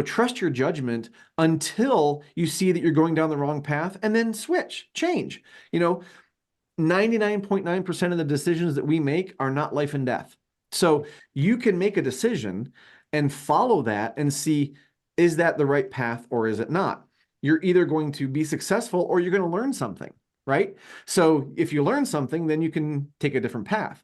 trust your judgment until you see that you're going down the wrong path, and then change. 99.9% of the decisions that we make are not life and death. So you can make a decision and follow that and see, is that the right path or is it not? You're either going to be successful or you're going to learn something, right? So if you learn something, then you can take a different path.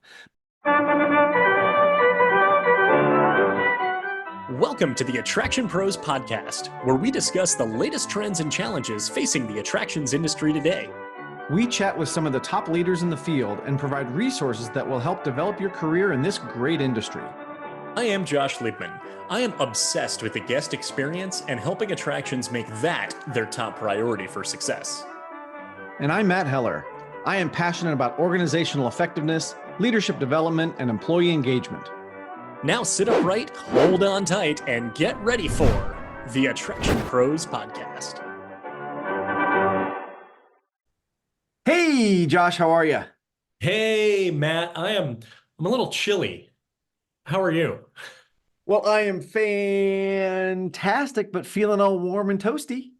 Welcome to the Attraction Pros podcast, where we discuss the latest trends and challenges facing the attractions industry today. We chat with some of the top leaders in the field and provide resources that will help develop your career in this great industry. I am Josh Liebman. I am obsessed with the guest experience and helping attractions make that their top priority for success. And I'm Matt Heller. I am passionate about organizational effectiveness, leadership development, and employee engagement. Now sit upright, hold on tight, and get ready for the Attraction Pros podcast. Hey, Josh, how are you? Hey, Matt, I'm a little chilly. How are you? Well, I am fantastic, but feeling all warm and toasty.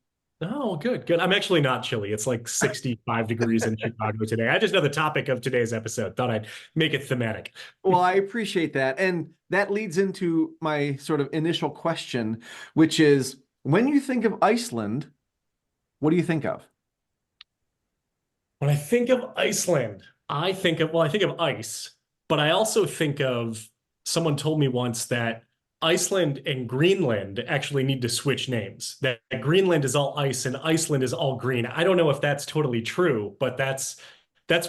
Oh, good. I'm actually not chilly. It's like 65 degrees in Chicago today. I just know the topic of today's episode. Thought I'd make it thematic. Well, I appreciate that. And that leads into my sort of initial question, which is, when you think of Iceland, what do you think of? When I think of Iceland, I think of ice, but I also think of, someone told me once that Iceland and Greenland actually need to switch names. That Greenland is all ice and Iceland is all green. I don't know if that's totally true, but that's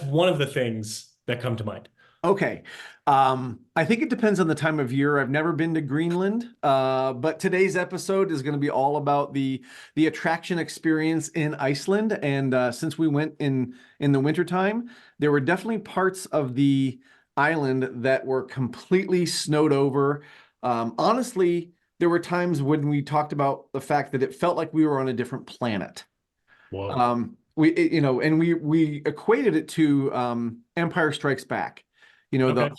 one of the things that come to mind. Okay. I think it depends on the time of year. I've never been to Greenland, but today's episode is going to be all about the attraction experience in Iceland. And since we went in the wintertime, there were definitely parts of the island that were completely snowed over. Honestly, there were times when we talked about the fact that it felt like we were on a different planet. Whoa. We equated it to Empire Strikes Back. Okay.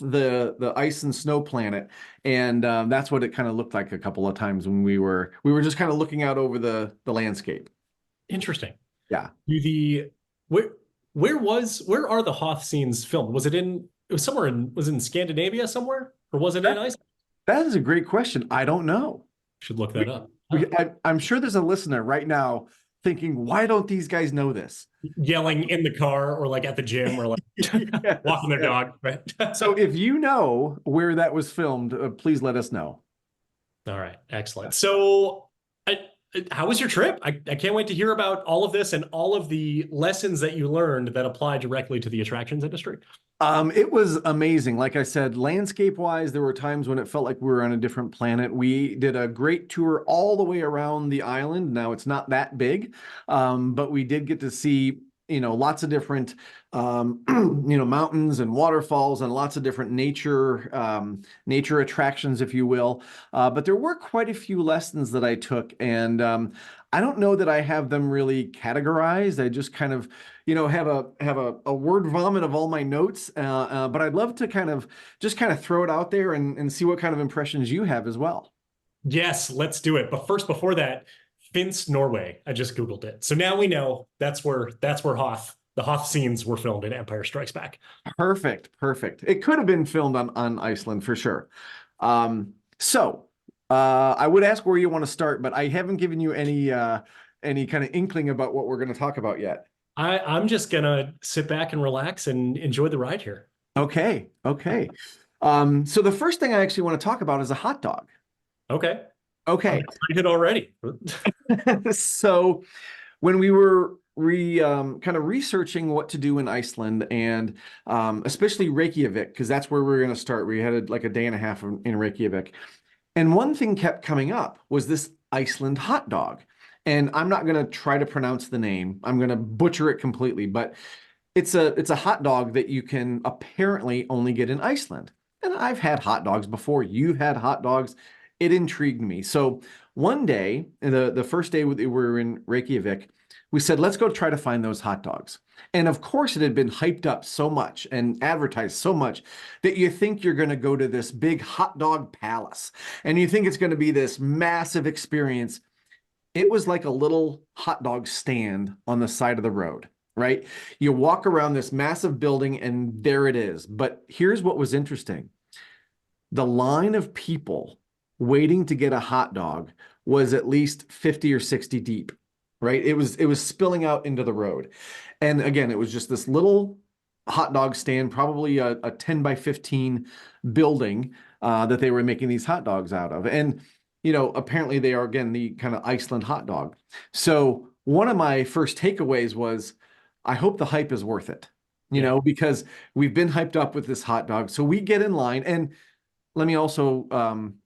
the ice and snow planet, and that's what it kind of looked like a couple of times when we were just kind of looking out over the landscape. Interesting. Yeah. Where are the Hoth scenes filmed? Was it in Scandinavia somewhere, or was it in Iceland? That is a great question. I don't know. Should look that up. I'm sure there's a listener right now thinking, why don't these guys know this? Yelling in the car or like at the gym or like Yes, walking their dog. Right? So if you know where that was filmed, please let us know. All right. Excellent. So how was your trip? I can't wait to hear about all of this and all of the lessons that you learned that apply directly to the attractions industry. It was amazing. Like I said, landscape-wise, there were times when it felt like we were on a different planet. We did a great tour all the way around the island. Now, it's not that big, but we did get to see, lots of different, mountains and waterfalls and lots of different nature attractions, if you will. But there were quite a few lessons that I took, and I don't know that I have them really categorized. I just kind of, have a word vomit of all my notes. But I'd love to kind of throw it out there and see what kind of impressions you have as well. Yes, let's do it. But first, before that, Finns, Norway. I just Googled it. So now we know that's where the Hoth scenes were filmed in Empire Strikes Back. Perfect. It could have been filmed on Iceland for sure. So I would ask where you want to start, but I haven't given you any kind of inkling about what we're going to talk about yet. I'm just gonna sit back and relax and enjoy the ride here. Okay. So the first thing I actually want to talk about is a hot dog. Okay. I'm excited already. So when we were kind of researching what to do in Iceland, and especially Reykjavik, because that's where we're going to start. We had like a day and a half in Reykjavik. And one thing kept coming up was this Iceland hot dog. And I'm not going to try to pronounce the name. I'm going to butcher it completely, but it's a hot dog that you can apparently only get in Iceland. And I've had hot dogs before. You've had hot dogs. It intrigued me. So one day, the first day we were in Reykjavik, we said, let's go try to find those hot dogs. And of course, it had been hyped up so much and advertised so much that you think you're going to go to this big hot dog palace and you think it's going to be this massive experience. It was like a little hot dog stand on the side of the road, right? You walk around this massive building and there it is. But here's what was interesting. The line of people waiting to get a hot dog was at least 50 or 60 deep, right? It was spilling out into the road. And again, it was just this little hot dog stand, probably a 10 by 15 building that they were making these hot dogs out of. And, you know, apparently they are, again, the kind of Iceland hot dog. So one of my first takeaways was, I hope the hype is worth it, you know, because we've been hyped up with this hot dog. So we get in line, and let me also,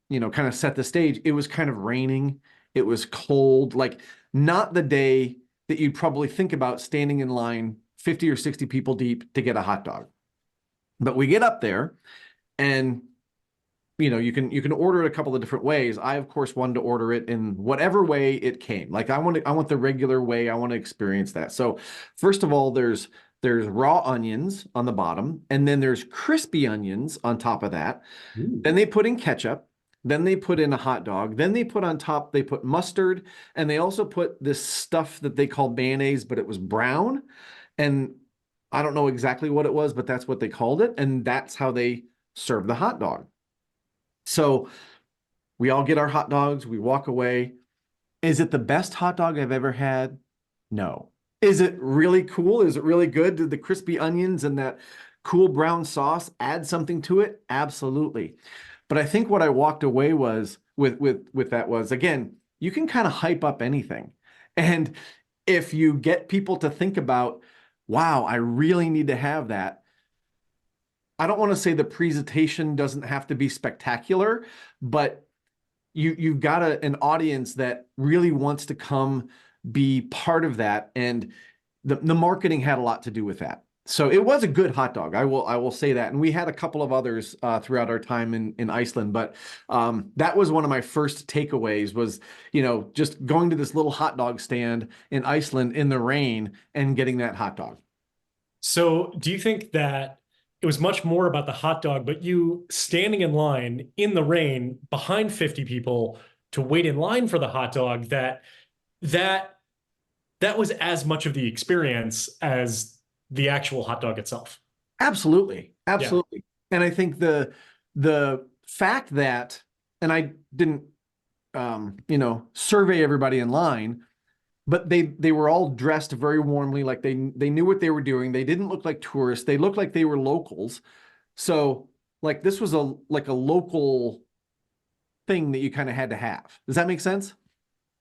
you know, kind of set the stage. It was kind of raining. It was cold, like not the day that you'd probably think about standing in line 50 or 60 people deep to get a hot dog. But we get up there and, you know, you can order it a couple of different ways. I, of course, wanted to order it in whatever way it came. Like I want the regular way. I want to experience that. So first of all, there's raw onions on the bottom, and then there's crispy onions on top of that. Ooh. Then they put in ketchup. Then they put in a hot dog. Then they put on top, they put mustard, and they also put this stuff that they call mayonnaise, but it was brown. And I don't know exactly what it was, but that's what they called it. And that's how they serve the hot dog. So we all get our hot dogs, we walk away. Is it the best hot dog I've ever had? No. Is it really cool? Is it really good? Did the crispy onions and that cool brown sauce add something to it? Absolutely. But I think what I walked away was with that was, again, you can kind of hype up anything. And if you get people to think about, wow, I really need to have that. I don't want to say the presentation doesn't have to be spectacular, but you've got an audience that really wants to come be part of that. And the marketing had a lot to do with that. So it was a good hot dog. I will say that. And we had a couple of others throughout our time in Iceland, but that was one of my first takeaways was, you know, just going to this little hot dog stand in Iceland in the rain and getting that hot dog. So do you think that it was much more about the hot dog, but you standing in line in the rain behind 50 people to wait in line for the hot dog, that was as much of the experience as the actual hot dog itself? Absolutely. Absolutely. Yeah. And I think the fact that, and I didn't, you know, survey everybody in line, but they were all dressed very warmly, like they knew what they were doing. They didn't look like tourists. They looked like they were locals. So like this was like a local thing that you kind of had to have. Does that make sense?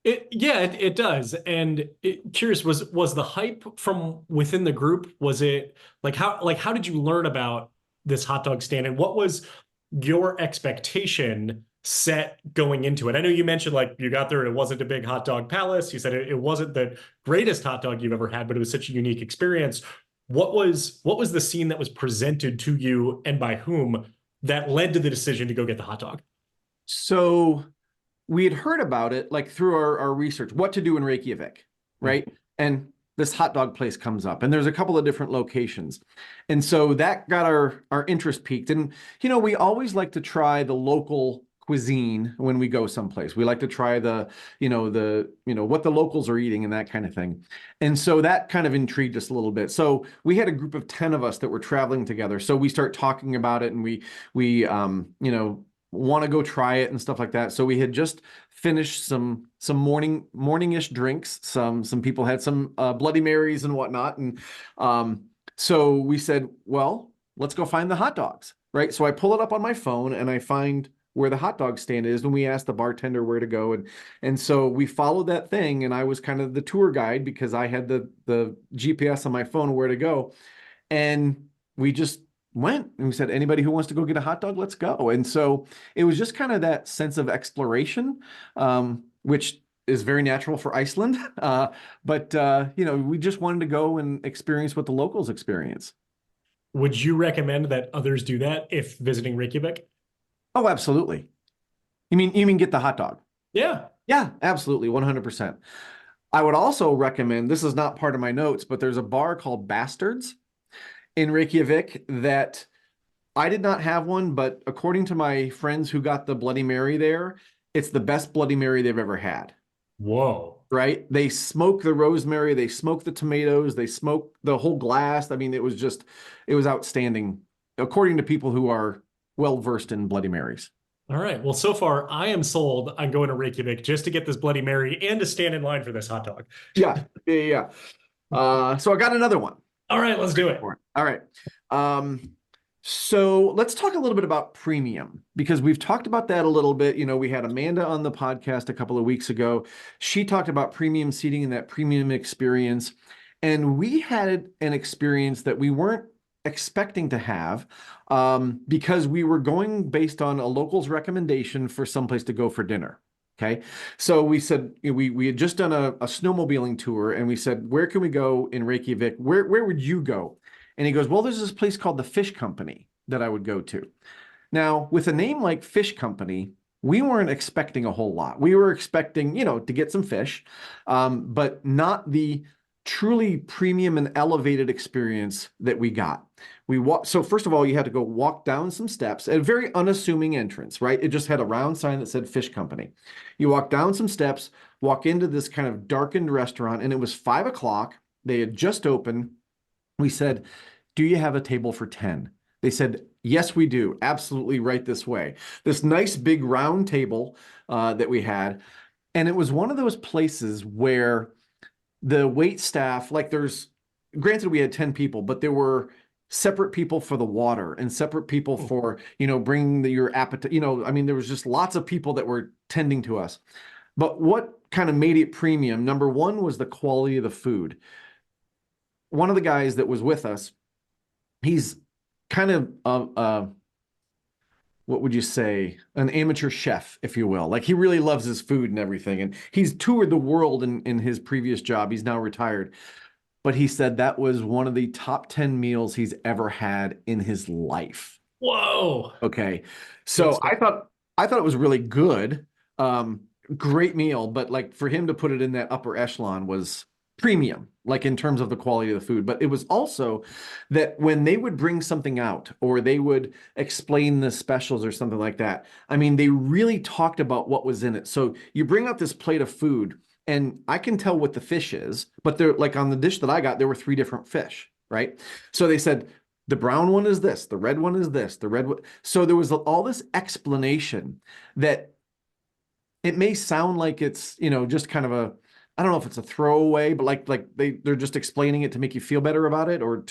It does. And curious, was the hype from within the group? Was it how did you learn about this hot dog stand, and what was your expectation set going into it? I know you mentioned like you got there and it wasn't a big hot dog palace. You said it wasn't the greatest hot dog you've ever had, but it was such a unique experience. What was the scene that was presented to you and by whom that led to the decision to go get the hot dog? So we had heard about it like through our research, what to do in Reykjavik, right? And this hot dog place comes up, and there's a couple of different locations. And so that got our interest peaked. And, you know, we always like to try the local cuisine when we go someplace. We like to try what the locals are eating and that kind of thing. And so that kind of intrigued us a little bit. So we had a group of 10 of us that were traveling together. So we start talking about it, and we you know, want to go try it and stuff like that. So we had just finished some morning-ish drinks. Some people had some Bloody Marys and whatnot. And so we said, well, let's go find the hot dogs, right? So I pull it up on my phone and I find where the hot dog stand is, and we asked the bartender where to go. And so we followed that thing, and I was kind of the tour guide because I had the GPS on my phone where to go. And we just went and we said, anybody who wants to go get a hot dog, let's go. And so it was just kind of that sense of exploration, which is very natural for Iceland. But you know, we just wanted to go and experience what the locals experience. Would you recommend that others do that if visiting Reykjavik? Oh, absolutely. You mean get the hot dog? Yeah. Yeah, absolutely. 100%. I would also recommend, this is not part of my notes, but there's a bar called Bastards in Reykjavik that I did not have one, but according to my friends who got the Bloody Mary there, it's the best Bloody Mary they've ever had. Whoa. Right? They smoke the rosemary, they smoke the tomatoes, they smoke the whole glass. I mean, it was outstanding, according to people who are well versed in Bloody Marys. All right. Well, so far I am sold on going to Reykjavik just to get this Bloody Mary and to stand in line for this hot dog. Yeah, yeah. So I got another one. All right, let's do it. All right. So let's talk a little bit about premium because we've talked about that a little bit. You know, we had Amanda on the podcast a couple of weeks ago. She talked about premium seating and that premium experience. And we had an experience that we weren't expecting to have because we were going based on a local's recommendation for someplace to go for dinner. Okay. So we said, we had just done a snowmobiling tour and we said, where can we go in Reykjavik? Where would you go? And he goes, well, there's this place called the Fish Company that I would go to. Now, with a name like Fish Company, we weren't expecting a whole lot. We were expecting, to get some fish, but not the truly premium and elevated experience that we got. So first of all, you had to go walk down some steps, a very unassuming entrance, right? It just had a round sign that said Fish Company. You walk down some steps, walk into this kind of darkened restaurant, and it was 5 o'clock. They had just opened. We said, do you have a table for 10? They said, yes, we do. Absolutely right this way. This nice big round table that we had. And it was one of those places where the wait staff, granted we had 10 people, but there were separate people for the water and separate people for, bringing your appetite. I mean, there was just lots of people that were tending to us. But what kind of made it premium, number one, was the quality of the food. One of the guys that was with us, he's kind of what would you say, an amateur chef, if you will. Like he really loves his food and everything. And he's toured the world in his previous job. He's now retired. But he said that was one of the top 10 meals he's ever had in his life. Whoa. Okay. So I thought it was really good. Great meal, but like for him to put it in that upper echelon was premium, like in terms of the quality of the food. But it was also that when they would bring something out or they would explain the specials or something like that, I mean, they really talked about what was in it. So you bring out this plate of food and I can tell what the fish is, but they're like on the dish that I got, there were 3 different fish, right? So they said, the brown one is this, the red one is this, the red one. So there was all this explanation that it may sound like it's, just kind of I don't know if it's a throwaway, but like they're just explaining it to make you feel better about it or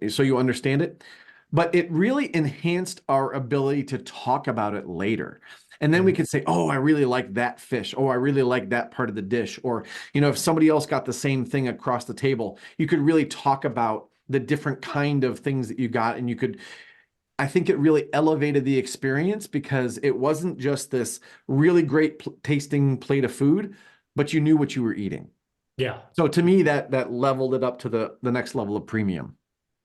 so you understand it. But it really enhanced our ability to talk about it later. And then we could say, oh, I really like that fish. Oh, I really like that part of the dish. Or, if somebody else got the same thing across the table, you could really talk about the different kind of things that you got. And I think it really elevated the experience because it wasn't just this really great tasting plate of food, but you knew what you were eating. Yeah. So to me, that leveled it up to the next level of premium.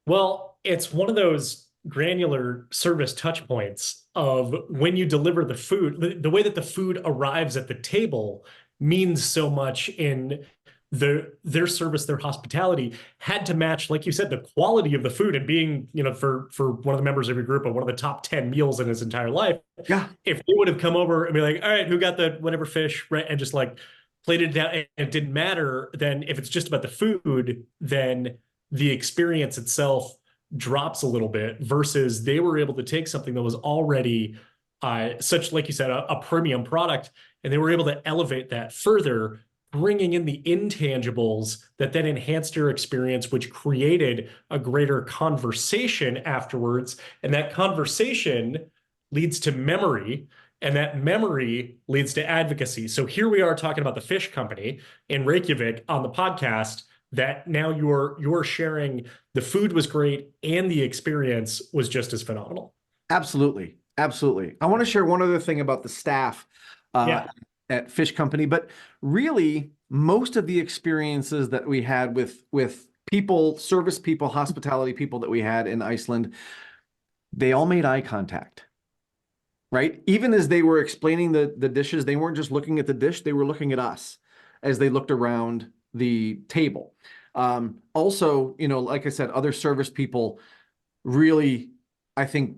Well, it's one of those granular service touch points of when you deliver the food, the way that the food arrives at the table means so much in their service, their hospitality had to match, like you said, the quality of the food and being, for one of the members of your group, one of the top 10 meals in his entire life. Yeah. If they would have come over and be like, all right, who got the whatever fish, right? And just like plated it down and it didn't matter. Then if it's just about the food, then the experience itself drops a little bit versus they were able to take something that was already such, like you said, a premium product, and they were able to elevate that further, bringing in the intangibles that then enhanced your experience, which created a greater conversation afterwards. And that conversation leads to memory, and that memory leads to advocacy. So here we are talking about the Fish Company in Reykjavik on the podcast, that now you're sharing the food was great and the experience was just as phenomenal. Absolutely. Absolutely. I want to share one other thing about the staff at Fish Company, but really most of the experiences that we had with people, service people, hospitality people that we had in Iceland, they all made eye contact, right? Even as they were explaining the dishes, they weren't just looking at the dish, they were looking at us. as they looked around the table. Also, you know, like I said, other service people really, I think,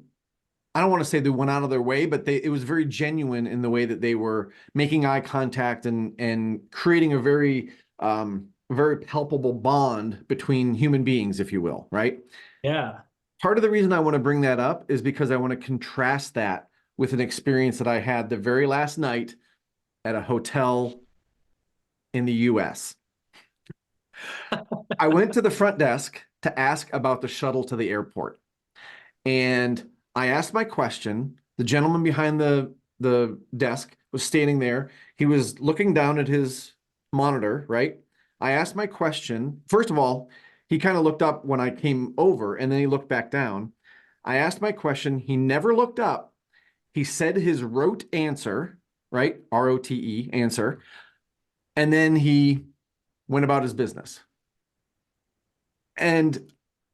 I don't want to say they went out of their way, but it was very genuine in the way that they were making eye contact and creating a very palpable bond between human beings, if you will, right? Yeah. Part of the reason I want to bring that up is because I want to contrast that with an experience that I had the very last night at a hotel in the US. I went to the front desk to ask about the shuttle to the airport. And I asked my question. The gentleman behind the desk was standing there. He was looking down at his monitor, right? I asked my question. First of all, he kind of looked up when I came over, and then he looked back down. I asked my question. He never looked up. He said his rote answer, right? ROTE, answer. And then he went about his business. And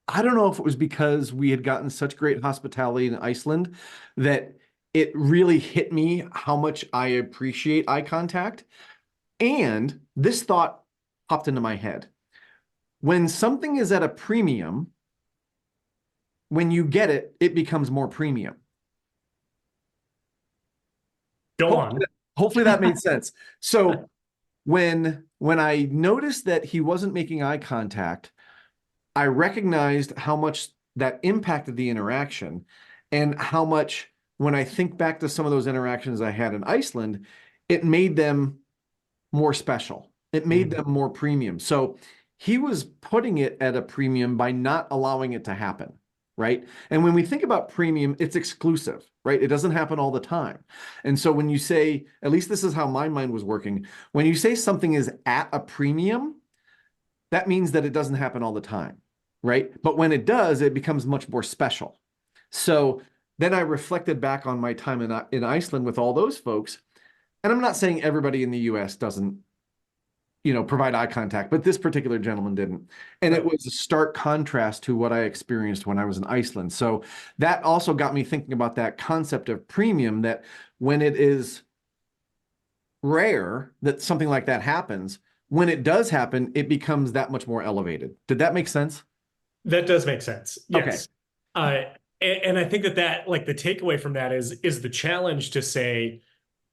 I don't know if it was because we had gotten such great hospitality in Iceland that it really hit me how much I appreciate eye contact. And this thought popped into my head. When something is at a premium, when you get it, it becomes more premium. Go on. Hopefully that made sense. So when I noticed that he wasn't making eye contact, I recognized how much that impacted the interaction, and how much, when I think back to some of those interactions I had in Iceland, it made them more special. It made them more premium. So he was putting it at a premium by not allowing it to happen, right? And when we think about premium, it's exclusive, right? It doesn't happen all the time. And so when you say, at least this is how my mind was working, when you say something is at a premium, that means that it doesn't happen all the time, right? But when it does, it becomes much more special. So then I reflected back on my time in Iceland with all those folks. And I'm not saying everybody in the US doesn't, you know, provide eye contact, but this particular gentleman didn't. And it was a stark contrast to what I experienced when I was in Iceland. So that also got me thinking about that concept of premium, that when it is rare that something like that happens, when it does happen, it becomes that much more elevated. Did that make sense? That does make sense. Yes. Okay. And I think that like the takeaway from that is the challenge to say,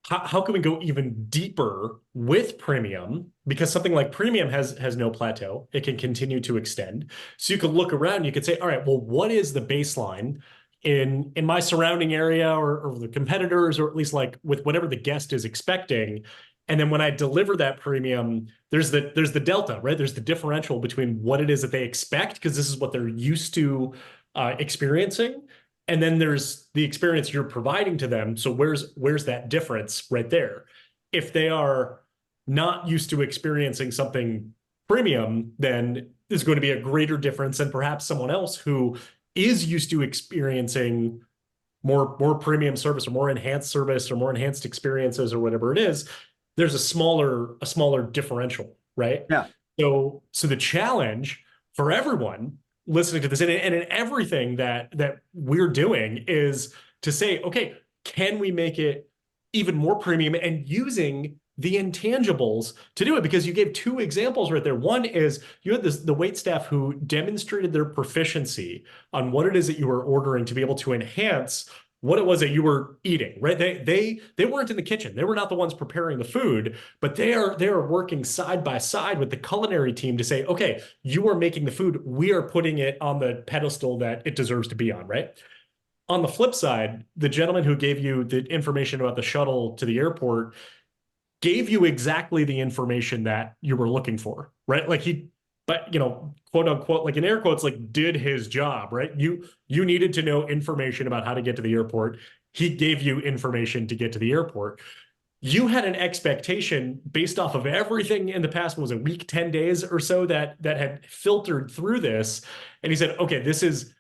how can we go even deeper with premium? Because something like premium has no plateau. It can continue to extend. So you could look around, you could say, all right, well, what is the baseline in my surrounding area, or the competitors, or at least like with whatever the guest is expecting? And then when I deliver that premium, there's the delta, right? There's the differential between what it is that they expect, because this is what they're used to experiencing. And then there's the experience you're providing to them. So where's that difference right there? If they are not used to experiencing something premium, then there's going to be a greater difference than perhaps someone else who is used to experiencing more premium service, or more enhanced service, or more enhanced experiences, or whatever it is. There's a smaller differential, right? Yeah. So the challenge for everyone listening to this, and in everything that we're doing, is to say, okay, can we make it even more premium, and using the intangibles to do it? Because you gave two examples right there. One is you had the wait staff who demonstrated their proficiency on what it is that you were ordering to be able to enhance what it was that you were eating, right? They weren't in the kitchen. They were not the ones preparing the food, but they are working side by side with the culinary team to say, okay, you are making the food. We are putting it on the pedestal that it deserves to be on, right? On the flip side, the gentleman who gave you the information about the shuttle to the airport gave you exactly the information that you were looking for, right? Like but quote unquote, like in air quotes, like did his job, right? You needed to know information about how to get to the airport. He gave you information to get to the airport. You had an expectation based off of everything in the past, was a week, 10 days or so that had filtered through this. And he said, okay, this is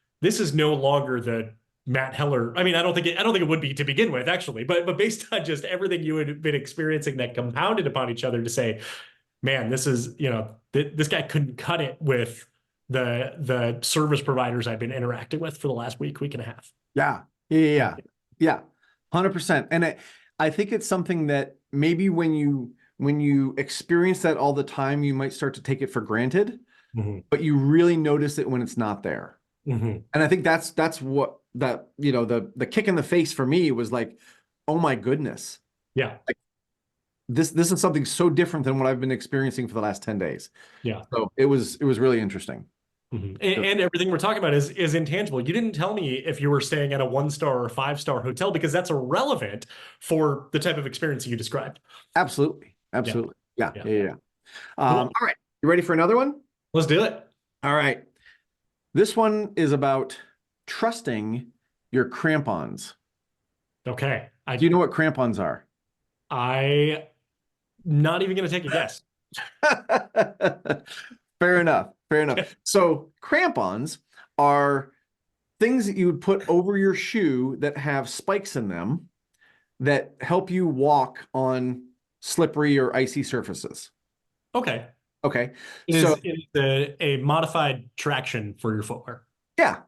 no longer the Matt Heller. I mean, I don't think it would be to begin with, actually, but based on just everything you had been experiencing that compounded upon each other, to say, man, this is, this guy couldn't cut it with the service providers I've been interacting with for the last week and a half. Yeah. 100%. And I think it's something that maybe when when you experience that all the time, you might start to take it for granted, Mhm. but you really notice it when it's not there. Mhm. And I think that's what that, the kick in the face for me was like, oh my goodness, Yeah. this is something so different than what I've been experiencing for the last 10 days. Yeah. So it was really interesting. Mhm. And everything we're talking about is intangible. You didn't tell me if you were staying at a 1-star or 5-star hotel because that's irrelevant for the type of experience you described. Absolutely. Yeah. Absolutely. Yeah. Yeah. Yeah. Yeah. Cool. All right. You ready for another one? Let's do it. All right. This one is about trusting your crampons. Okay. Do you know what crampons are? I not even gonna take a guess. Fair enough. Fair enough. So crampons are things that you would put over your shoe that have spikes in them that help you walk on slippery or icy surfaces. Okay. Okay. It So is a modified traction for your footwear.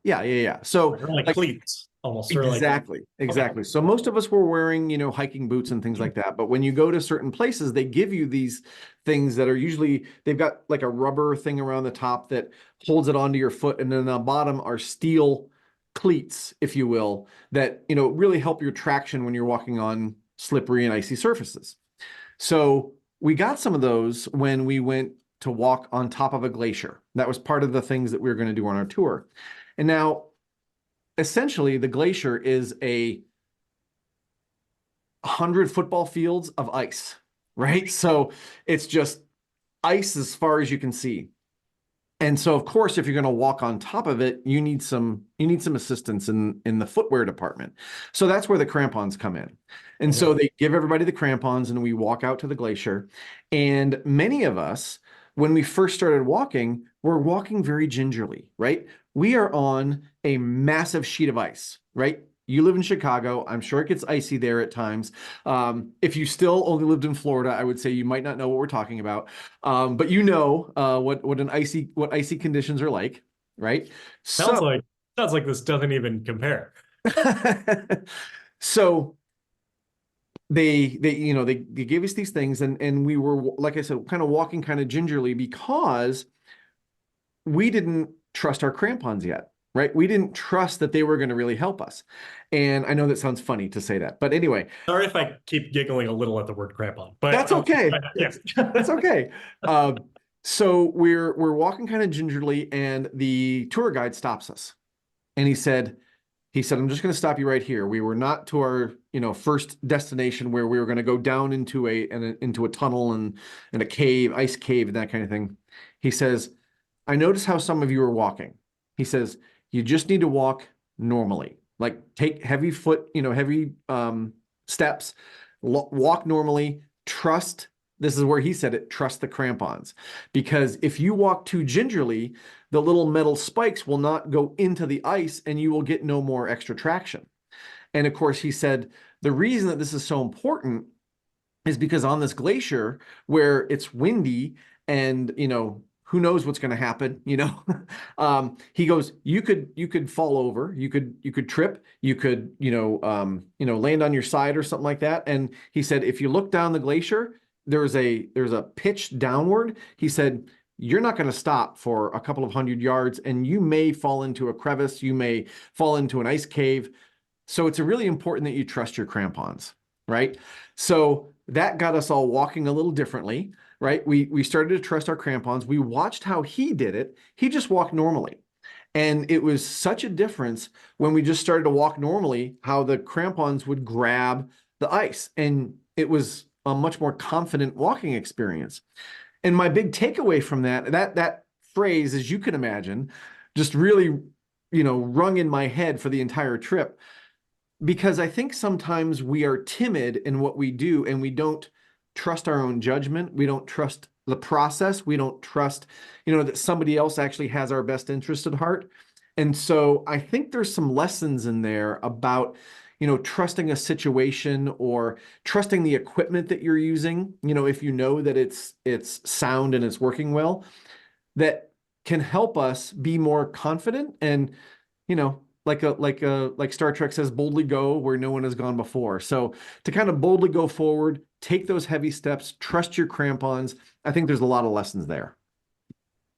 yeah. So Or like like cleats almost. Or like exactly, okay. exactly. So most of us were wearing, hiking boots and things like that. But when you go to certain places, they give you these things that are usually, they've got like a rubber thing around the top that holds it onto your foot. And then on the bottom are steel cleats, if you will, that, really help your traction when you're walking on slippery and icy surfaces. So we got some of those when we went to walk on top of a glacier. That was part of the things that we were going to do on our tour. And now, essentially, the glacier is 100 football fields of ice, right? So it's just ice as far as you can see. And so, of course, if you're going to walk on top of it, you need some assistance in the footwear department. So that's where the crampons come in. And so Okay. they give everybody the crampons, and we walk out to the glacier. And many of us, when we first started walking, were walking very gingerly, right? We are on a massive sheet of ice, right? You live in Chicago. I'm sure it gets icy there at times. If you still only lived in Florida, I would say you might not know what we're talking about. But what icy conditions are like, right? Sounds So like sounds like this doesn't even compare. so they gave us these things, and we were, like I said, kind of walking kind of gingerly because we didn't trust our crampons yet, right? We didn't trust that they were going to really help us. And I know that sounds funny to say that, but anyway, Sorry if I keep giggling a little at the word crampon, but that's okay. yeah. That's okay. Uh, so we're walking kind of gingerly, and the tour guide stops us, and he said, I'm just going to stop you right here. We were not to our, first destination where we were going to go down into a tunnel and a cave, ice cave, and that kind of thing. He says, I notice how some of you are walking. He says, you just need to walk normally. Like take heavy steps, walk normally, trust. This is where he said it, trust the crampons. Because if you walk too gingerly, the little metal spikes will not go into the ice and you will get no more extra traction. And of course, he said the reason that this is so important is because on this glacier where it's windy and, who knows what's going to happen, he goes, you could fall over, you could trip, you could, land on your side or something like that. And he said, if you look down the glacier, there's a pitch downward. He said, you're not going to stop for a couple of 100 yards, and you may fall into a crevice, you may fall into an ice cave. So it's really important that you trust your crampons, right? So that got us all walking a little differently, right? We started to trust our crampons. We watched how he did it. He just walked normally. And it was such a difference when we just started to walk normally, how the crampons would grab the ice. And it was a much more confident walking experience. And my big takeaway from that phrase, as you can imagine, just really, rung in my head for the entire trip, because I think sometimes we are timid in what we do, and we don't trust our own judgment. We don't trust the process. We don't trust, that somebody else actually has our best interest at heart. And so I think there's some lessons in there about, trusting a situation or trusting the equipment that you're using, if you know that it's sound and it's working well, that can help us be more confident and, like Star Trek says, boldly go where no one has gone before. So to kind of boldly go forward, take those heavy steps, trust your crampons. I think there's a lot of lessons there.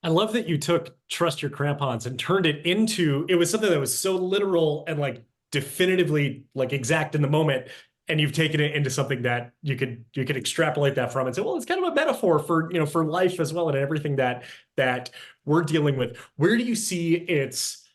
I love that you took trust your crampons and turned it into, it was something that was so literal and like definitively like exact in the moment. And you've taken it into something that you could extrapolate that from and say, well, it's kind of a metaphor for, for life as well and everything that we're dealing with. Where do you see its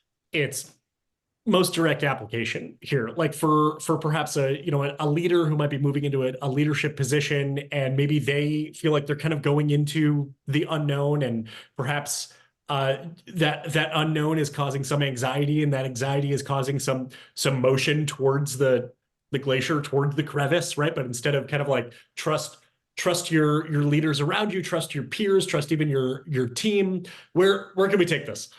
most direct application here, like for perhaps a leader who might be moving into a leadership position, and maybe they feel like they're kind of going into the unknown, and perhaps that unknown is causing some anxiety, and that anxiety is causing some motion towards the glacier, towards the crevice, right? But instead of kind of like trust your leaders around you, trust your peers, trust even your team. Where can we take this?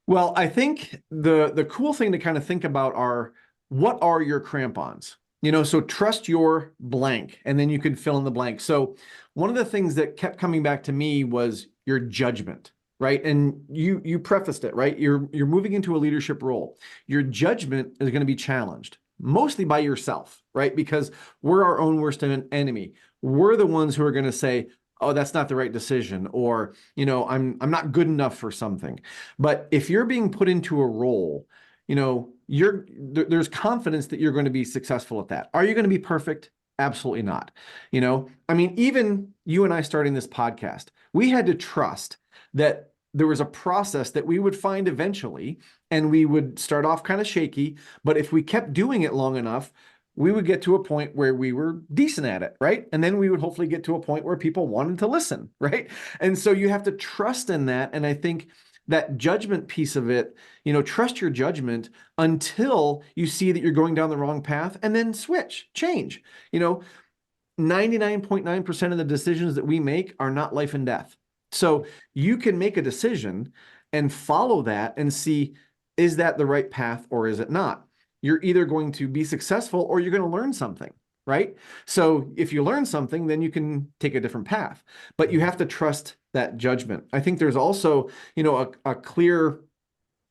Well, I think the cool thing to kind of think about are, what are your crampons? So trust your blank, and then you can fill in the blank. So one of the things that kept coming back to me was your judgment, right? And you prefaced it, right? You're moving into a leadership role. Your judgment is going to be challenged, mostly by yourself, right? Because we're our own worst enemy. We're the ones who are going to say, oh, that's not the right decision, or, I'm not good enough for something. But if you're being put into a role, there's confidence that you're going to be successful at that. Are you going to be perfect? Absolutely not. Even you and I starting this podcast, we had to trust that there was a process that we would find eventually, and we would start off kind of shaky, but if we kept doing it long enough, we would get to a point where we were decent at it, right? And then we would hopefully get to a point where people wanted to listen, right? And so you have to trust in that. And I think that judgment piece of it, trust your judgment until you see that you're going down the wrong path, and then switch, change. 99.9% of the decisions that we make are not life and death. So you can make a decision and follow that and see, is that the right path or is it not? You're either going to be successful or you're going to learn something, right? So if you learn something, then you can take a different path, but you have to trust that judgment. I think there's also, a clear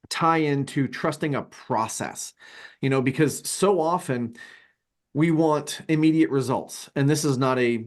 tie into trusting a process, because so often we want immediate results. And this is not a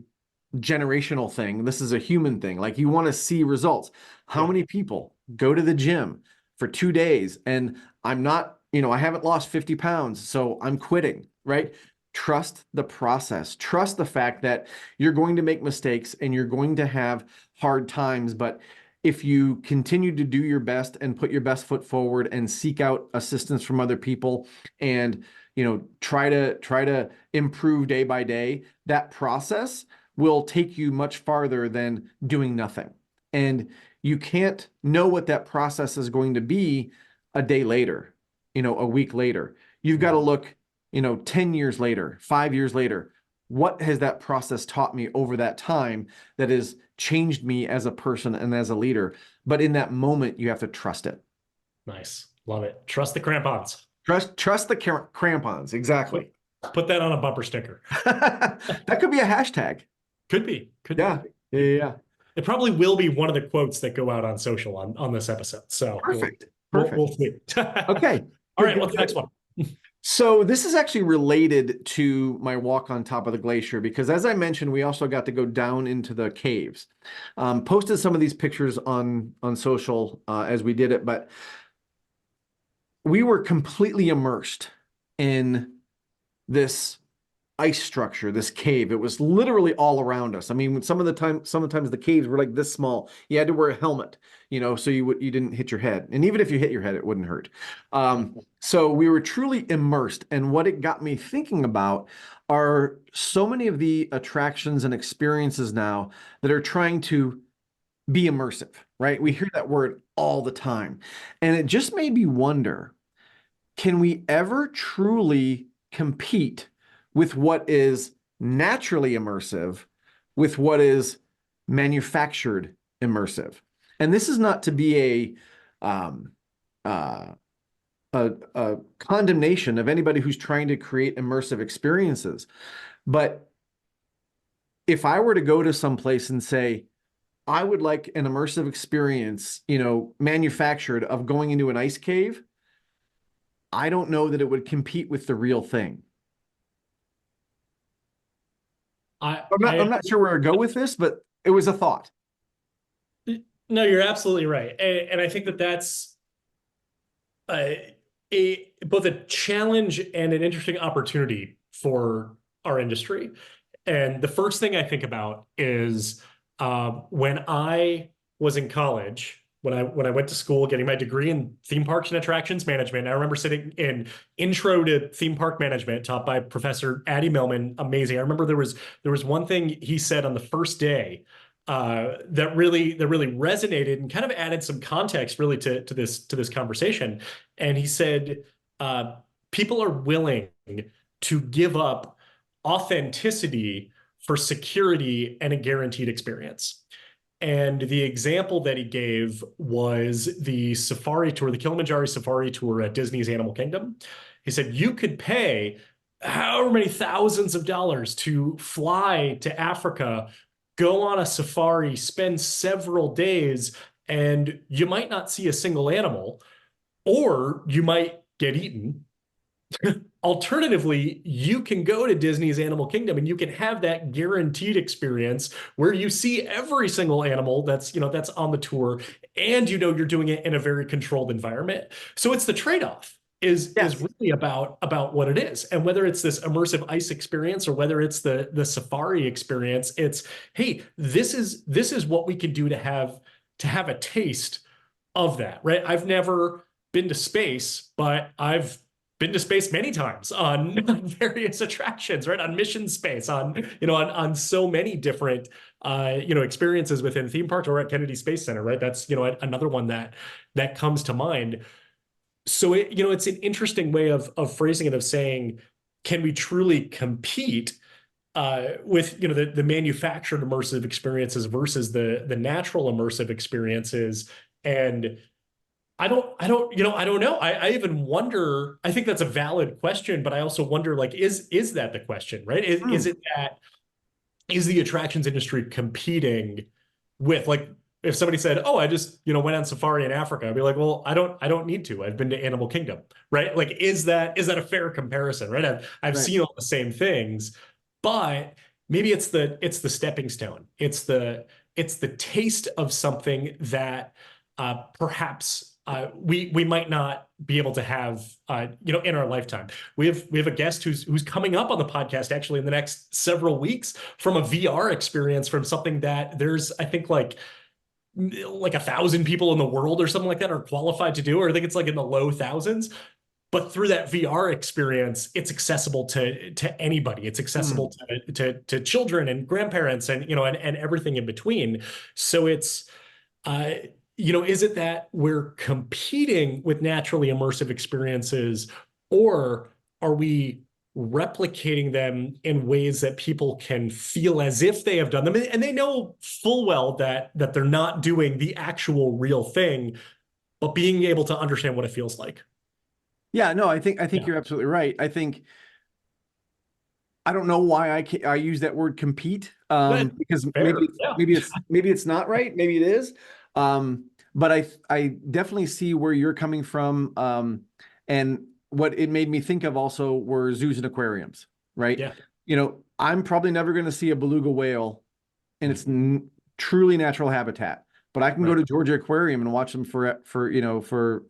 generational thing. This is a human thing. Like, you want to see results. How many people go to the gym for 2 days and I haven't lost 50 pounds, so I'm quitting, right? Trust the process. Trust the fact that you're going to make mistakes and you're going to have hard times. But if you continue to do your best and put your best foot forward and seek out assistance from other people, and try to improve day by day, that process will take you much farther than doing nothing. And you can't know what that process is going to be a day later, a week later. You've got to look, 10 years later, 5 years later. What has that process taught me over that time that has changed me as a person and as a leader? But in that moment, you have to trust it. Nice. Love it. Trust the crampons. Trust the crampons. Exactly. Put that on a bumper sticker. That could be a hashtag. Could be. Yeah. Yeah. It probably will be one of the quotes that go out on social on this episode. So perfect. We'll see. Okay. All right. What's the next one? So this is actually related to my walk on top of the glacier, because as I mentioned, we also got to go down into the caves. Posted some of these pictures on social as we did it, but we were completely immersed in this ice structure, this cave. It was literally all around us. Sometimes the caves were like this small. You had to wear a helmet, so you didn't hit your head. And even if you hit your head, it wouldn't hurt. So we were truly immersed. And what it got me thinking about are so many of the attractions and experiences now that are trying to be immersive, right? We hear that word all the time. And it just made me wonder, can we ever truly compete with what is naturally immersive with what is manufactured immersive? And this is not to be a condemnation of anybody who's trying to create immersive experiences. But if I were to go to some place and say, I would like an immersive experience, manufactured, of going into an ice cave, I don't know that it would compete with the real thing. I, I'm I, not sure where to go with this, but it was a thought. no, you're absolutely right. And I think that that's uh, both a challenge and an interesting opportunity for our industry. And the first thing I think about is when I was in college, when I went to school getting my degree in theme parks and attractions management. I remember sitting in intro to theme park management taught by Professor Addy Millman. Amazing. I remember there was one thing he said on the first day that really resonated and kind of added some context really to this conversation. And he said, uh, people are willing to give up authenticity for security and a guaranteed experience. And the example that he gave was the safari tour, the Kilimanjaro safari tour at Disney's Animal Kingdom. He said you could pay however many thousands of dollars to fly to Africa, go on a safari, spend several days, and you might not see a single animal, or you might get eaten. Alternatively, you can go to Disney's Animal Kingdom and you can have that guaranteed experience where you see every single animal that's on the tour, and you're doing it in a very controlled environment. So it's the trade-off is Yes. really about what it is. And whether it's this immersive ice experience or whether it's the safari experience, it's, hey, this is what we can do to have a taste of that, right? I've never been to space, but I've been to space many times on various attractions, right? On mission space, on so many different experiences within theme parks or at Kennedy Space Center, right? That's another one that comes to mind. So it's an interesting way of phrasing it, of saying, can we truly compete with the manufactured immersive experiences versus the natural immersive experiences? And I don't know. I even wonder, I think that's a valid question, but I also wonder, like, is that the question, right? Is Hmm. it that, is the attractions industry competing with, like, if somebody said, oh, I just, went on safari in Africa, I'd be like, well, I don't need to. I've been to Animal Kingdom, right? Like, is that a fair comparison, right? I've Right. seen all the same things, but maybe it's the stepping stone. It's the taste of something that perhaps we might not be able to have in our lifetime. We have a guest who's coming up on the podcast actually in the next several weeks from a VR experience, from something that there's, I think, like 1,000 people in the world or something like that are qualified to do, or I think it's like in the low thousands. But through that VR experience, it's accessible to anybody. It's accessible Hmm. to children and grandparents and everything in between. So it's uh, is it that we're competing with naturally immersive experiences, or are we replicating them in ways that people can feel as if they have done them, and they know full well that they're not doing the actual real thing, but being able to understand what it feels like? Yeah, no, I think Yeah, you're absolutely right. I don't know why I use that word compete, good, because fair, yeah, maybe it's not right, maybe it is. But I definitely see where you're coming from. And what it made me think of also were zoos and aquariums, right? yeah. I'm probably never going to see a beluga whale in its truly natural habitat, but I can go Right. to Georgia Aquarium and watch them for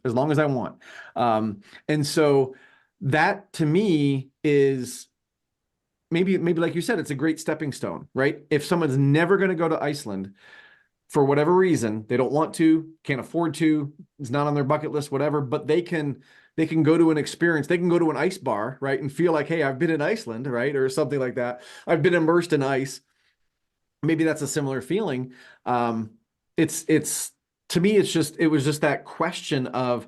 as long as I want. And so that to me is maybe like you said, it's a great stepping stone, right? If someone's never going to go to Iceland for whatever reason, they don't want to, can't afford to, it's not on their bucket list, whatever, but they can go to an experience, they can go to an ice bar, right? And feel like, hey, I've been in Iceland, right? Or something like that. I've been immersed in ice. Maybe that's a similar feeling. Um, it's to me, it was just that question of,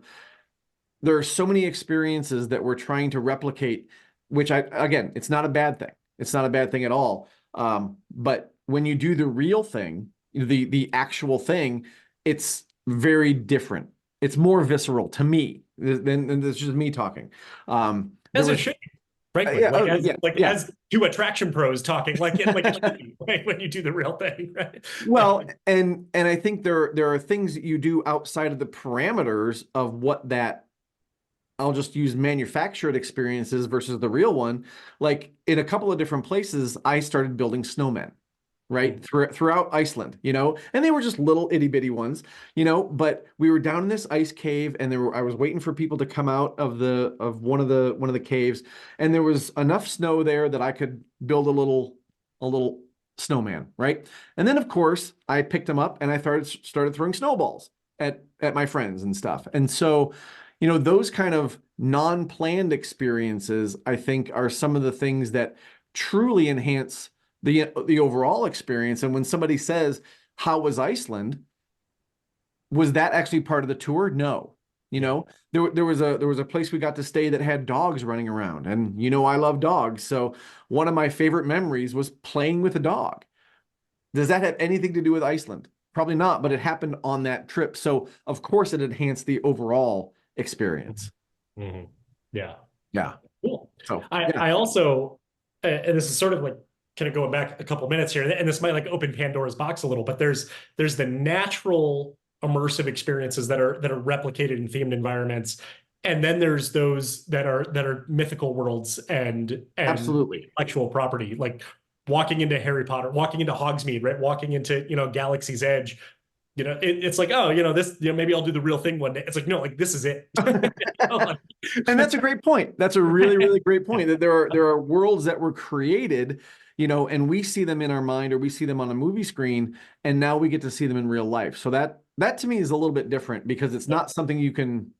there are so many experiences that we're trying to replicate, which again, it's not a bad thing. It's not a bad thing at all. But when you do the real thing, the actual thing, it's very different. It's more visceral to me than it's just me talking. There As it was, should be, frankly, yeah, like oh, as yeah, like yeah. as two attraction pros talking, like it should be, right? When you do the real thing, right? Well, and I think there are things that you do outside of the parameters of what that I'll just use manufactured experiences versus the real one. Like in a couple of different places, I started building snowmen, right? Throughout Iceland, and they were just little itty bitty ones, but we were down in this ice cave and I was waiting for people to come out of one of the caves, and there was enough snow there that I could build a little snowman, right? And then of course I picked them up and I started throwing snowballs at my friends and stuff. And so, those kind of non-planned experiences, I think, are some of the things that truly enhance the overall experience. And when somebody says, "How was Iceland?" Was that actually part of the tour? No. There was a place we got to stay that had dogs running around, and I love dogs. So one of my favorite memories was playing with a dog. Does that have anything to do with Iceland? Probably not, but it happened on that trip. So of course it enhanced the overall experience. Mhm. Yeah. Yeah. Cool. So I also, and this is sort of like kind of going back a couple minutes here, and this might like open Pandora's box a little, but there's the natural immersive experiences that are replicated in themed environments, and then there's those that are mythical worlds and absolutely. intellectual property, like walking into Harry Potter, walking into Hogsmeade, right? Walking into, Galaxy's Edge. It's like, oh, this, maybe I'll do the real thing one day. It's like, no, like this is it. And that's a great point. That's a really, really great point, that there are worlds that were created, and we see them in our mind or we see them on a movie screen, and now we get to see them in real life. So that to me is a little bit different because it's not something you can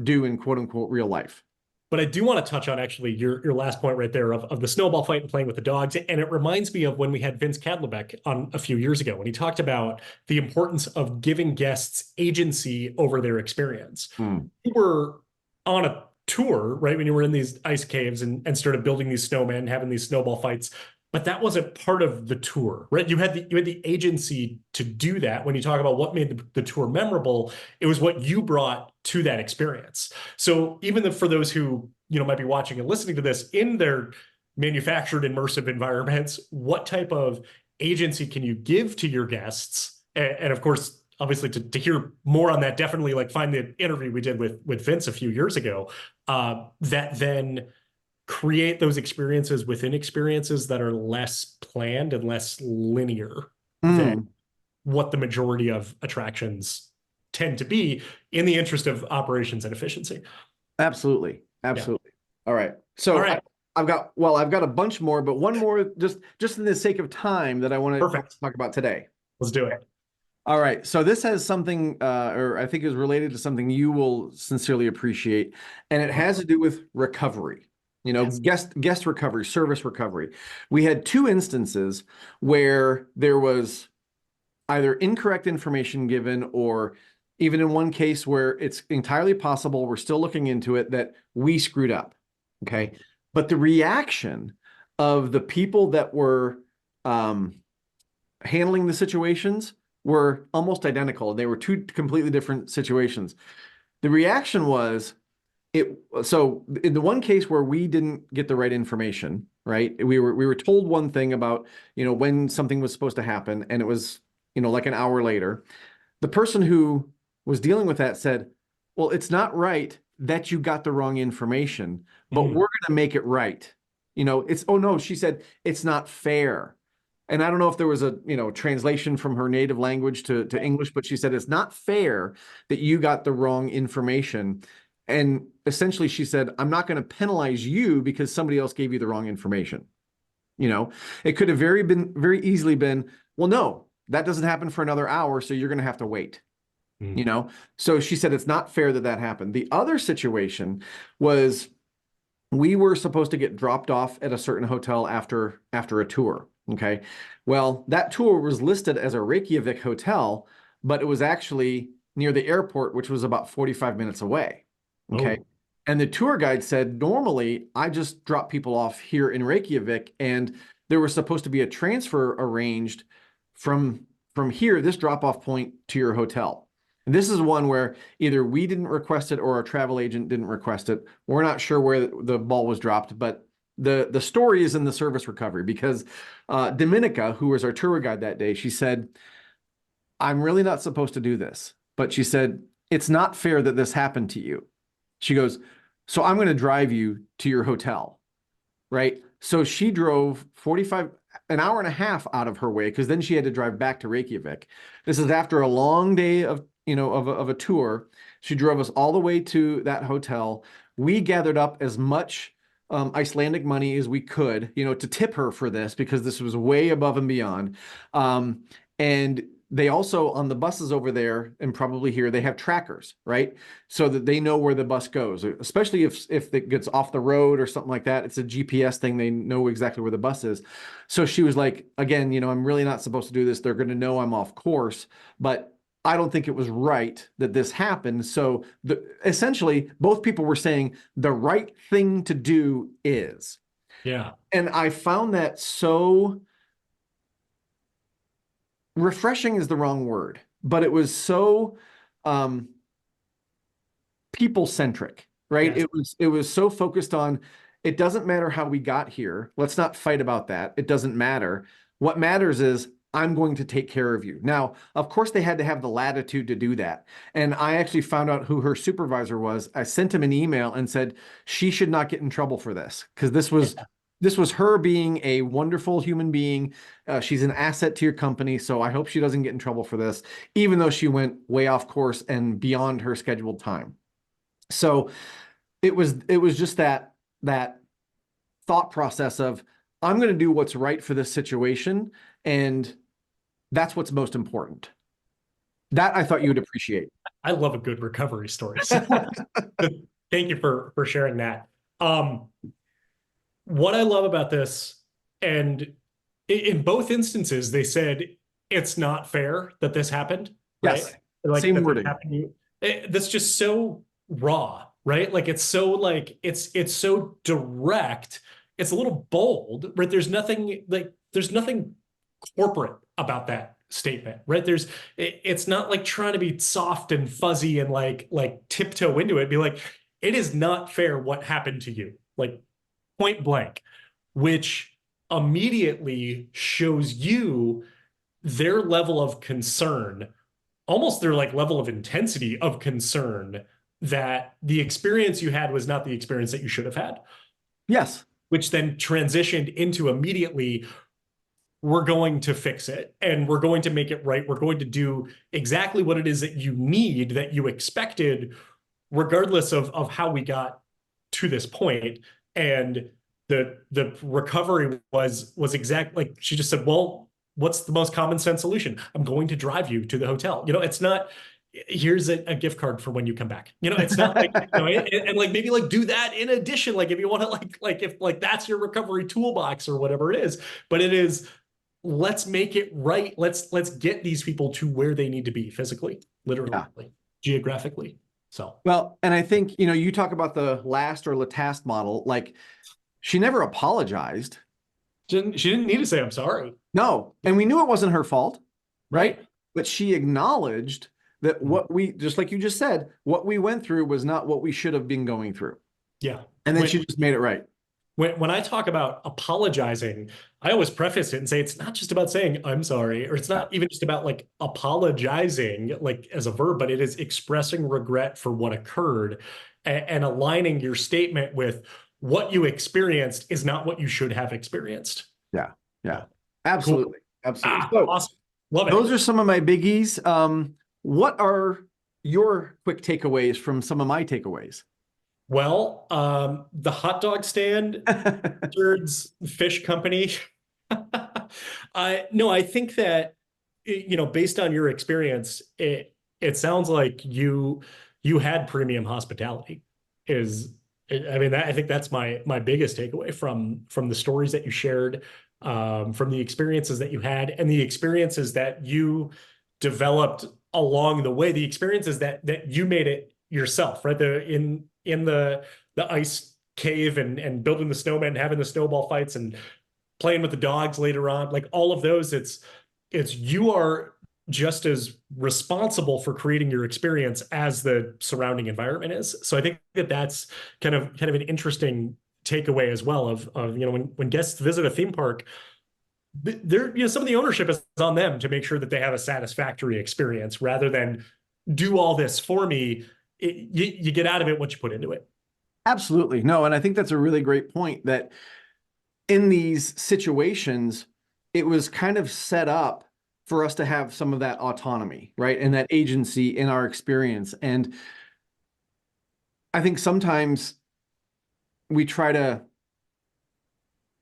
do in quote unquote real life. But I do want to touch on actually your last point right there of the snowball fight and playing with the dogs. And it reminds me of when we had Vince Cadlebeck on a few years ago, when he talked about the importance of giving guests agency over their experience. You were on a tour, right? When you were in these ice caves and started building these snowmen, having these snowball fights, but that wasn't part of the tour, right? You had the agency to do that. When you talk about what made the tour memorable, it was what you brought to that experience. So even for those who, might be watching and listening to this in their manufactured immersive environments, what type of agency can you give to your guests? And of course, obviously to hear more on that, definitely like find the interview we did with Vince a few years ago, that then create those experiences within experiences that are less planned and less linear than what the majority of attractions tend to be, in the interest of operations and efficiency. Absolutely. Absolutely. Yeah. All right. So all right. I've got a bunch more, but one more just in the sake of time that I want to talk about today. Let's do it. All right. So this has something, or I think is related to something you will sincerely appreciate, and it has to do with recovery. Yes. guest recovery, service recovery. We had two instances where there was either incorrect information given, or even in one case where it's entirely possible, we're still looking into it, that we screwed up. Okay. But the reaction of the people that were handling the situations were almost identical. They were two completely different situations. The reaction was, so in the one case where we didn't get the right information, right? We were told one thing about, when something was supposed to happen, and it was, like an hour later. The person who was dealing with that said, "Well, it's not right that you got the wrong information, but we're going to make it right." Oh no, she said, "It's not fair." And I don't know if there was a, translation from her native language to English, but she said, "It's not fair that you got the wrong information." And essentially she said, "I'm not going to penalize you because somebody else gave you the wrong information." It could have very easily been, "Well, no, that doesn't happen for another hour, so you're going to have to wait." So she said, "It's not fair that happened." The other situation was, we were supposed to get dropped off at a certain hotel after a tour. Okay. Well, that tour was listed as a Reykjavik hotel, but it was actually near the airport, which was about 45 minutes away. Okay. And the tour guide said, "Normally I just drop people off here in Reykjavik, and there was supposed to be a transfer arranged from here, this drop-off point, to your hotel." And this is one where either we didn't request it or our travel agent didn't request it. We're not sure where the ball was dropped, but the story is in the service recovery, because Dominica, who was our tour guide that day, she said, "I'm really not supposed to do this," but she said, "It's not fair that this happened to you." She goes, So I'm going to drive you to your hotel, right? So she drove 45, an hour and a half out of her way because then she had to drive back to Reykjavik. This is after a long day of, of a tour. She drove us all the way to that hotel. We gathered up as much Icelandic money as we could, to tip her for this because this was way above and beyond. And they also, on the buses over there and probably here, they have trackers, right? So that they know where the bus goes, especially if it gets off the road or something like that. It's a GPS thing. They know exactly where the bus is. So she was like, again, I'm really not supposed to do this. They're going to know I'm off course, but I don't think it was right that this happened. So essentially, both people were saying the right thing to do is. Yeah. And I found that so refreshing is the wrong word, but it was so people-centric, right? Yes. It was so focused on, it doesn't matter how we got here. Let's not fight about that. It doesn't matter. What matters is I'm going to take care of you. Now, of course, they had to have the latitude to do that. And I actually found out who her supervisor was. I sent him an email and said she should not get in trouble for this because this was her being a wonderful human being. She's an asset to your company, so I hope she doesn't get in trouble for this, even though she went way off course and beyond her scheduled time. So it was just that thought process of I'm going to do what's right for this situation, and that's what's most important. That I thought you would appreciate. I love a good recovery story. So thank you for sharing that. What I love about this, and in both instances, they said it's not fair that this happened. Right? Yes, Like same that wording. That's just so raw, right? Like it's so it's so direct. It's a little bold, right? There's nothing corporate about that statement, right? It's not like trying to be soft and fuzzy and like tiptoe into it. Be like, it is not fair what happened to you, like point blank, which immediately shows you their level of concern, almost their like level of intensity of concern that the experience you had was not the experience that you should have had. Yes. Which then transitioned into immediately, we're going to fix it and we're going to make it right. We're going to do exactly what it is that you need, that you expected, regardless of how we got to this point. And the recovery was exact. Like she just said, well, what's the most common sense solution? I'm going to drive you to the hotel. It's not, here's a gift card for when you come back. It's not like, and like maybe like do that in addition, like if you want to like if like that's your recovery toolbox or whatever it is, but it is, let's make it right. Let's get these people to where they need to be physically, literally, geographically. So, well, and I think, you talk about the last or Latast model, like she never apologized. she didn't need to say, I'm sorry. No. And we knew it wasn't her fault, right? But she acknowledged that what we, just like you just said, what we went through was not what we should have been going through. Yeah. And then she just made it right. When I talk about apologizing, I always preface it and say it's not just about saying I'm sorry, or it's not even just about like apologizing like as a verb, but it is expressing regret for what occurred and aligning your statement with what you experienced is not what you should have experienced. Yeah. Yeah. Absolutely. Cool. Absolutely. So, awesome. Love it. Those are some of my biggies. What are your quick takeaways from some of my takeaways? Well, the hot dog stand, Richard's Fish Company. I think that, based on your experience, it sounds like you had premium hospitality. I think that's my biggest takeaway from the stories that you shared, from the experiences that you had and the experiences that you developed along the way, the experiences that you made it yourself, right? In the ice cave and building the snowman, having the snowball fights and playing with the dogs later on, like all of those, it's you are just as responsible for creating your experience as the surrounding environment is. So I think that that's kind of an interesting takeaway as well of when guests visit a theme park, they're some of the ownership is on them to make sure that they have a satisfactory experience rather than do all this for me. You get out of it what you put into it. Absolutely. No, and I think that's a really great point that in these situations, it was kind of set up for us to have some of that autonomy, right? And that agency in our experience. And I think sometimes we try to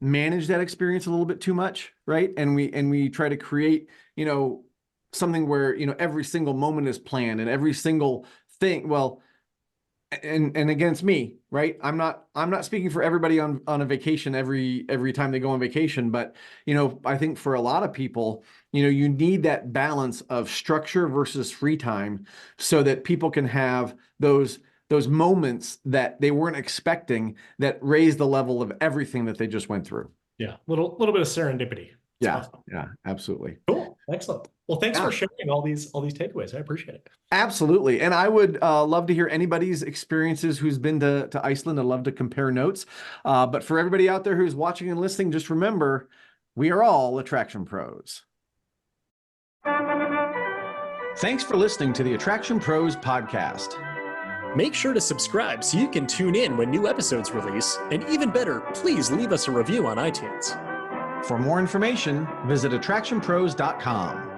manage that experience a little bit too much, right? And we try to create, something where, every single moment is planned and every single thing. Well, and against me, right? I'm not speaking for everybody on a vacation every time they go on vacation, but I think for a lot of people, you need that balance of structure versus free time so that people can have those moments that they weren't expecting that raise the level of everything that they just went through. Yeah, little bit of serendipity. It's Yeah, awesome. yeah, absolutely. Cool, excellent. Well, thanks Yeah. for sharing all these takeaways. I appreciate it. Absolutely. And I would love to hear anybody's experiences who's been to Iceland. I'd love to compare notes. But for everybody out there who's watching and listening, just remember, we are all attraction pros. Thanks for listening to the Attraction Pros podcast. Make sure to subscribe so you can tune in when new episodes release. And even better, please leave us a review on iTunes. For more information, visit attractionpros.com.